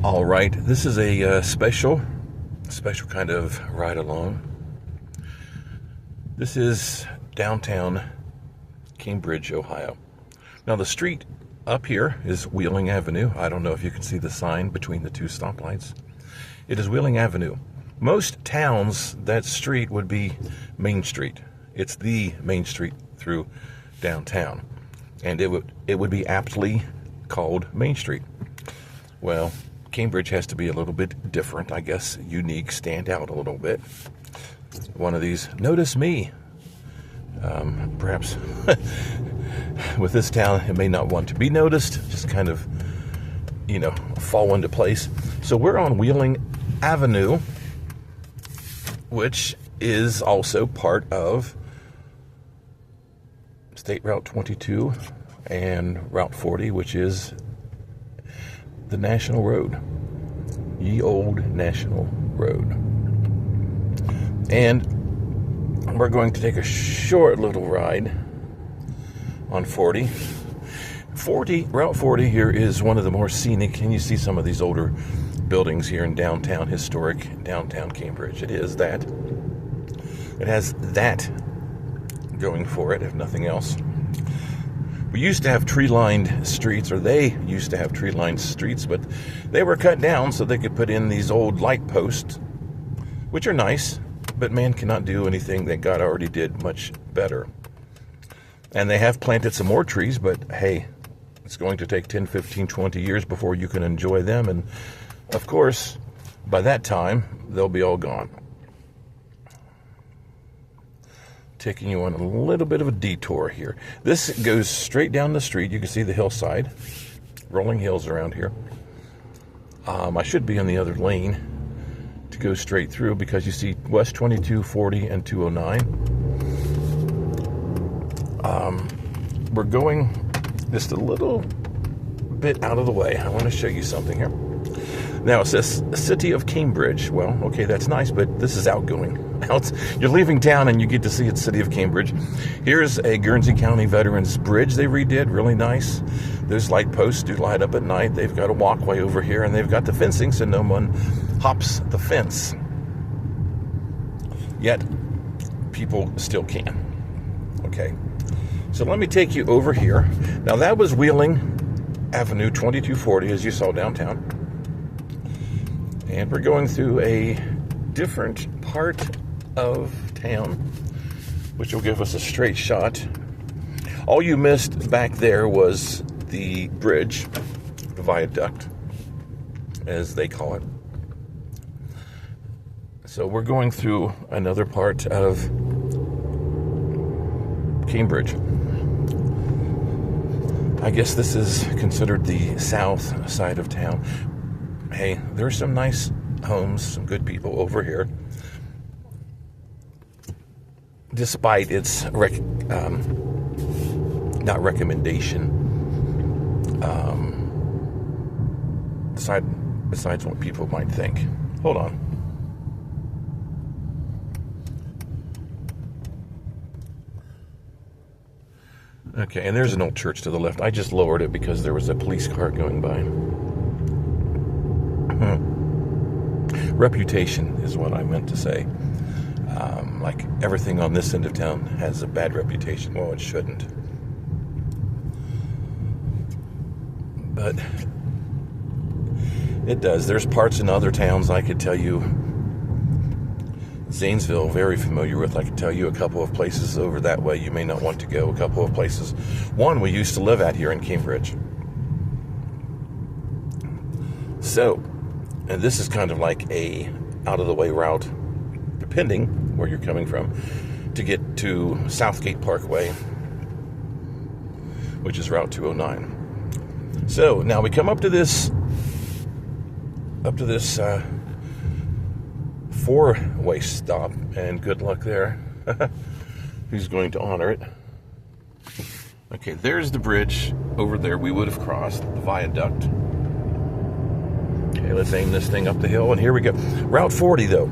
All right, this is a special kind of ride along. This is downtown Cambridge, Ohio. Now the street up here is Wheeling Avenue. I don't know if you can see the sign between the two stoplights. It is Wheeling Avenue. Most towns, that street would be Main Street. It's the main street through downtown, and it would be aptly called Main Street. Well, Cambridge has to be a little bit different, I guess, unique, stand out a little bit. One of these, notice me. Perhaps with this town, it may not want to be noticed, just kind of, fall into place. So we're on Wheeling Avenue, which is also part of State Route 22 and Route 40, which is the National Road, ye old National Road. And we're going to take a short little ride on 40. Route 40 here is one of the more scenic, and you see some of these older buildings here in downtown, historic downtown Cambridge. It is that. It has that going for it, if nothing else. We used to have tree-lined streets, or they used to have tree-lined streets, but they were cut down so they could put in these old light posts, which are nice, but man cannot do anything that God already did much better. And they have planted some more trees, but hey, it's going to take 10, 15, 20 years before you can enjoy them, and of course, by that time, they'll be all gone. Taking you on a little bit of a detour here. This goes straight down the street. You can see the hillside, rolling hills around here. I should be in the other lane to go straight through because you see West 22, 40, and 209. We're going just a little bit out of the way. I want to show you something here. Now it says City of Cambridge. Well, okay, that's nice, but this is outgoing. You're leaving town and you get to see it's City of Cambridge. Here's a Guernsey County Veterans Bridge they redid, really nice. Those light posts do light up at night. They've got a walkway over here, and they've got the fencing so no one hops the fence. Yet, people still can. Okay, so let me take you over here. Now that was Wheeling Avenue 2240, as you saw downtown. And we're going through a different part of town, which will give us a straight shot. All you missed back there was the bridge, the viaduct, as they call it. So we're going through another part of Cambridge. I guess this is considered the south side of town. Hey, there's some nice homes, some good people over here. Despite its not recommendation, besides what people might think. Hold on. Okay, and there's an old church to the left. I just lowered it because there was a police car going by. Reputation is what I meant to say. Like everything on this end of town has a bad reputation. Well, it shouldn't. But it does. There's parts in other towns I could tell you. Zanesville, very familiar with. I could tell you a couple of places over that way you may not want to go. A couple of places. One we used to live at here in Cambridge. So, and this is kind of like a out-of-the-way route, depending where you're coming from, to get to Southgate Parkway, which is Route 209. So, now we come up to this four-way stop, and good luck there. Who's going to honor it? Okay, there's the bridge over there we would have crossed, the viaduct. Okay, let's aim this thing up the hill, and here we go. Route 40, though.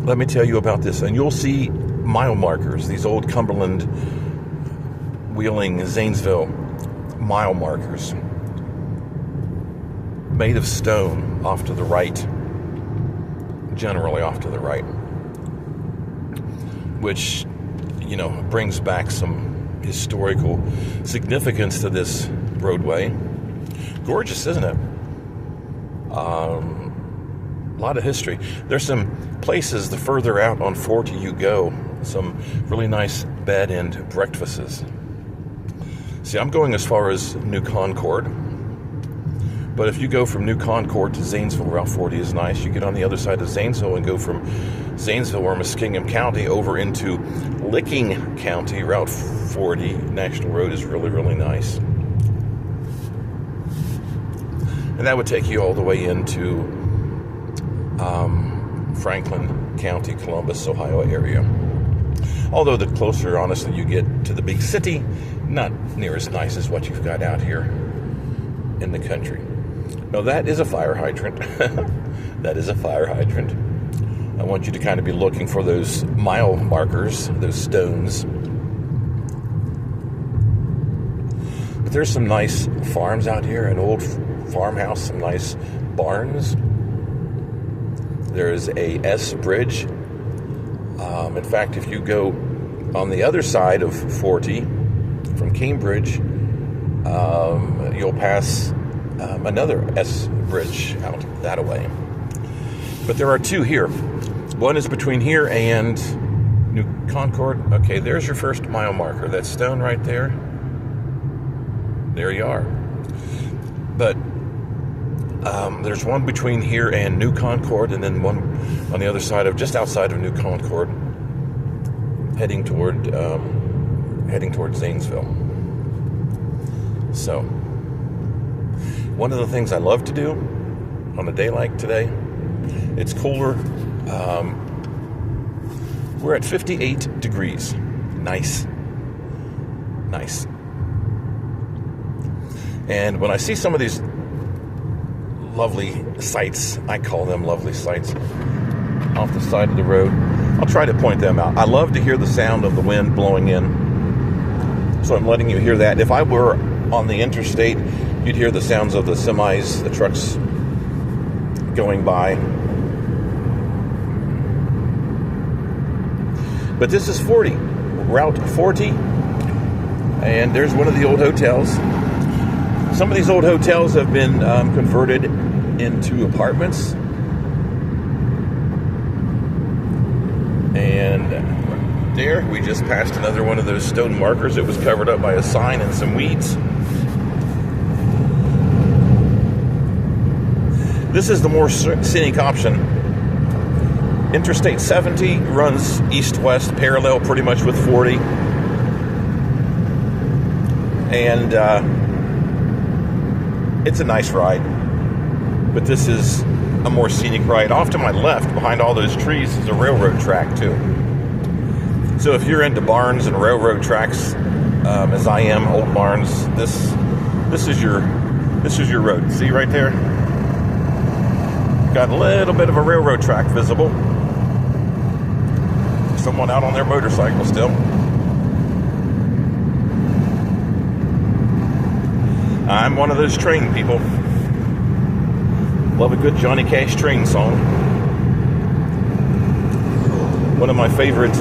Let me tell you about this, and you'll see mile markers, these old Cumberland, Wheeling, Zanesville mile markers. made of stone off to the right, generally off to the right, which, brings back some historical significance to this roadway. Gorgeous, isn't it? A lot of history. There's some places the further out on 40 you go, some really nice bed and breakfasts. See, I'm going as far as New Concord, but if you go from New Concord to Zanesville, Route 40 is nice. You get on the other side of Zanesville and go from Zanesville or Muskingum County over into Licking County. Route 40 National Road is really, really nice. And that would take you all the way into Franklin County, Columbus, Ohio area. Although the closer, honestly, you get to the big city, not near as nice as what you've got out here in the country. Now, that is a fire hydrant. That is a fire hydrant. I want you to kind of be looking for those mile markers, those stones. But there's some nice farms out here, an old farmhouse, some nice barns. There's a S Bridge. In fact, if you go on the other side of 40 from Cambridge, you'll pass another S Bridge out that way. But there are two here. One is between here and New Concord. Okay, there's your first mile marker. That stone right there. There you are. But there's one between here and New Concord, and then one on the other side of, just outside of New Concord, heading toward Zanesville. So, one of the things I love to do on a day like today, it's cooler. We're at 58 degrees. Nice. And when I see some of these lovely sights, I call them lovely sights, off the side of the road, I'll try to point them out. I love to hear the sound of the wind blowing in, so I'm letting you hear that. If I were on the interstate, you'd hear the sounds of the semis, the trucks going by. But this is 40, Route 40, and there's one of the old hotels. Some of these old hotels have been converted into apartments. And there, we just passed another one of those stone markers. It was covered up by a sign and some weeds. This is the more scenic option. Interstate 70 runs east-west, parallel pretty much with 40. And it's a nice ride. But this is a more scenic ride. Off to my left, behind all those trees, is a railroad track, too. So if you're into barns and railroad tracks, as I am, old barns, this is your road. See right there? Got a little bit of a railroad track visible. Someone out on their motorcycle still. I'm one of those train people. Love a good Johnny Cash train song. One of my favorite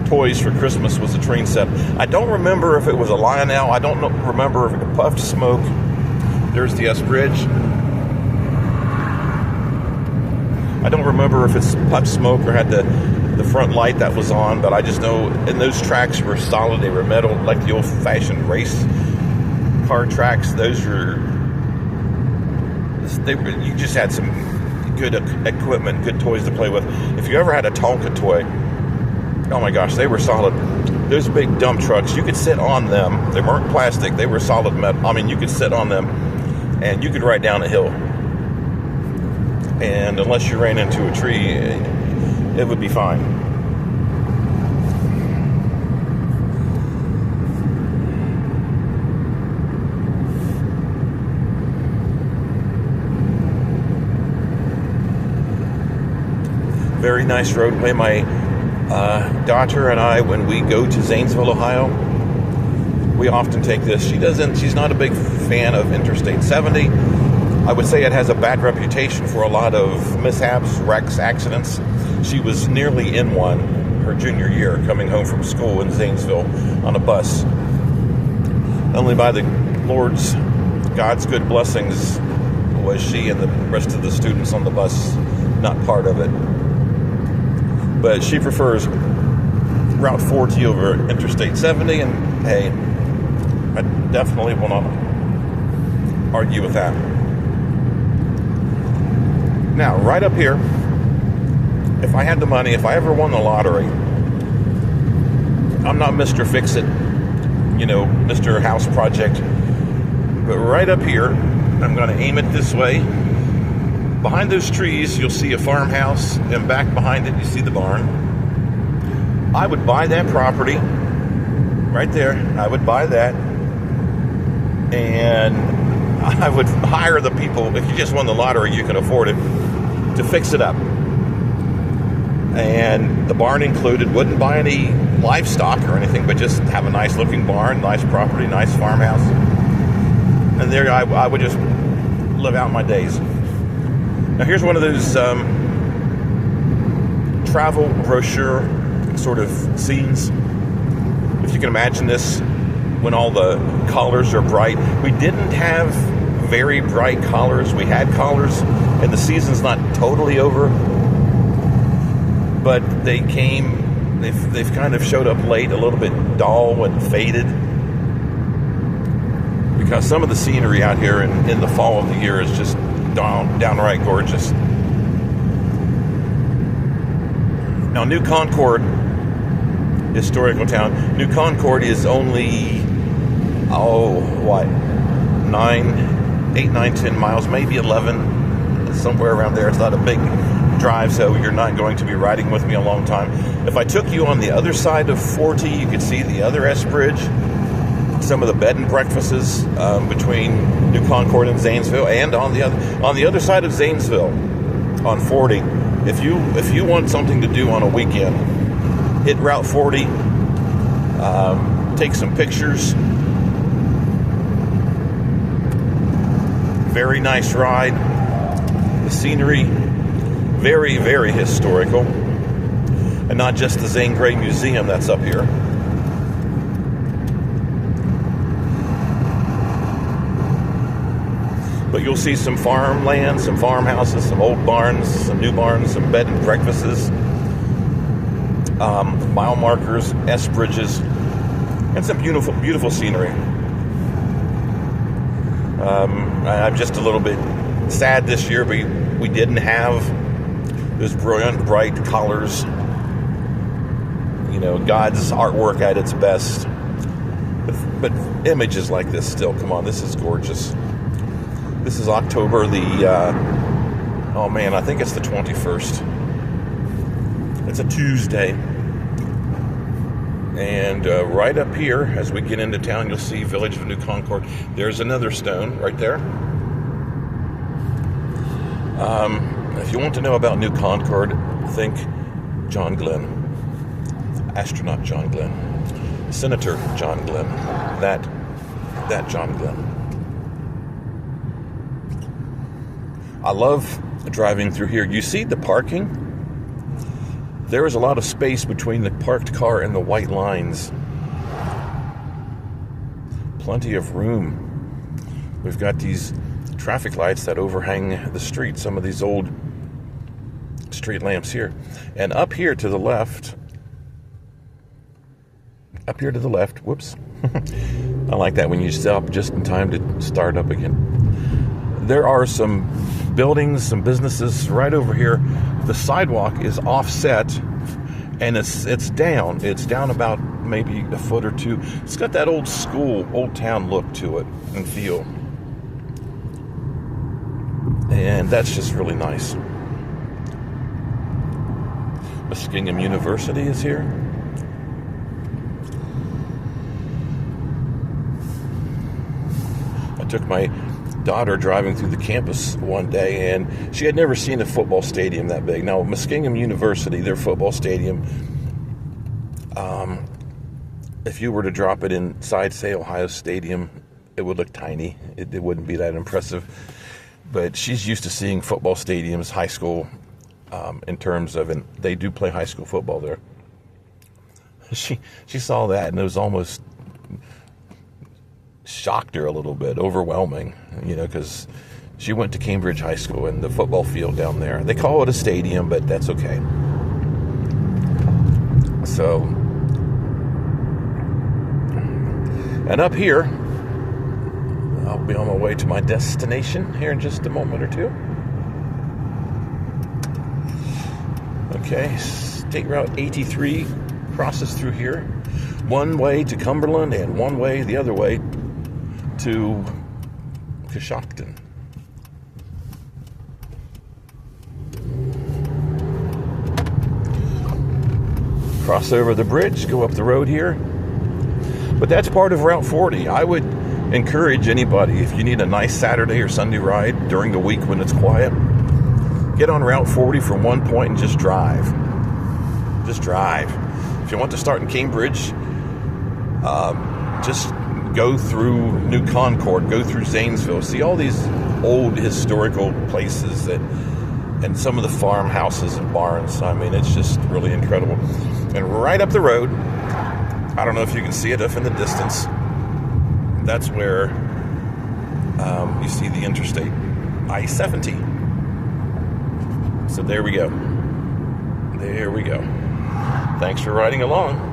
toys for Christmas was a train set. I don't remember if it was a Lionel. I don't remember if it puffed smoke. There's the S Bridge. I don't remember if it's puffed smoke or had the front light that was on, but I just know, and those tracks were solid. They were metal, like the old-fashioned race car tracks. You just had some good equipment, good toys to play with. If you ever had a Tonka toy, oh my gosh, they were solid. Those big dump trucks, you could sit on them. They weren't plastic, they were solid metal. I mean, you could sit on them and you could ride down a hill. And unless you ran into a tree, it would be fine. Very nice roadway. My daughter and I, when we go to Zanesville, Ohio, we often take this. She's not a big fan of Interstate 70. I would say it has a bad reputation for a lot of mishaps, wrecks, accidents. She was nearly in one her junior year, coming home from school in Zanesville on a bus. Only by the God's good blessings was she and the rest of the students on the bus not part of it. But she prefers Route 40 over Interstate 70, and hey, I definitely will not argue with that. Now, right up here, if I had the money, if I ever won the lottery, I'm not Mr. Fix-It, Mr. House Project, but right up here, I'm going to aim it this way. Behind those trees, you'll see a farmhouse, and back behind it, you see the barn. I would buy that property right there. I would buy that, and I would hire the people. If you just won the lottery, you can afford it, to fix it up. And the barn included. Wouldn't buy any livestock or anything, but just have a nice looking barn, nice property, nice farmhouse. And there I would just live out my days. Now here's one of those travel brochure sort of scenes. If you can imagine this, when all the collars are bright. We didn't have very bright collars. We had collars, and the season's not totally over, but they've kind of showed up late, a little bit dull and faded, because some of the scenery out here in the fall of the year is just downright gorgeous. Now, New Concord, historical town. New Concord is only, 8, 9, 10 miles, maybe 11, somewhere around there. It's not a big drive, so you're not going to be riding with me a long time. If I took you on the other side of 40, you could see the other S Bridge, some of the bed and breakfasts between New Concord and Zanesville, and on the other side of Zanesville on 40. If you want something to do on a weekend, hit Route 40, take some pictures. Very nice ride. The scenery, very, very historical. And not just the Zane Grey Museum that's up here. But you'll see some farmland, some farmhouses, some old barns, some new barns, some bed and breakfasts, mile markers, S bridges, and some beautiful, beautiful scenery. I'm just a little bit sad this year, but we didn't have those brilliant, bright colors. God's artwork at its best. But images like this still, come on, this is gorgeous. This is October I think it's the 21st. It's a Tuesday. And right up here, as we get into town, you'll see Village of New Concord. There's another stone right there. If you want to know about New Concord, think John Glenn. Astronaut John Glenn. Senator John Glenn. That John Glenn. I love driving through here. You see the parking? There is a lot of space between the parked car and the white lines. Plenty of room. We've got these traffic lights that overhang the street, some of these old street lamps here. And up here to the left, whoops. I like that when you stop just in time to start up again. There are some buildings, some businesses right over here. The sidewalk is offset, and it's down. It's down about maybe a foot or two. It's got that old school, old town look to it and feel. And that's just really nice. Muskingum University is here. I took my daughter driving through the campus one day, and she had never seen a football stadium that big. Now, Muskingum University, their football stadium, if you were to drop it inside, say, Ohio Stadium, it would look tiny. It wouldn't be that impressive. But she's used to seeing football stadiums, high school, in terms of, and they do play high school football there. She saw that, and it was almost shocked her a little bit, overwhelming, because she went to Cambridge High School, and the football field down there, they call it a stadium, but that's okay. So, and up here, I'll be on my way to my destination here in just a moment or two. Okay, State Route 83 crosses through here. One way to Cumberland and one way the other way to Coshocton. Cross over the bridge, go up the road here. But that's part of Route 40. I would encourage anybody, if you need a nice Saturday or Sunday ride during the week when it's quiet, get on Route 40 from one point and just drive. Just drive. If you want to start in Cambridge, just go through New Concord, go through Zanesville, see all these old historical places and some of the farmhouses and barns. I mean, it's just really incredible. And right up the road, I don't know if you can see it up in the distance, that's where you see the interstate, I-70. So there we go. There we go. Thanks for riding along.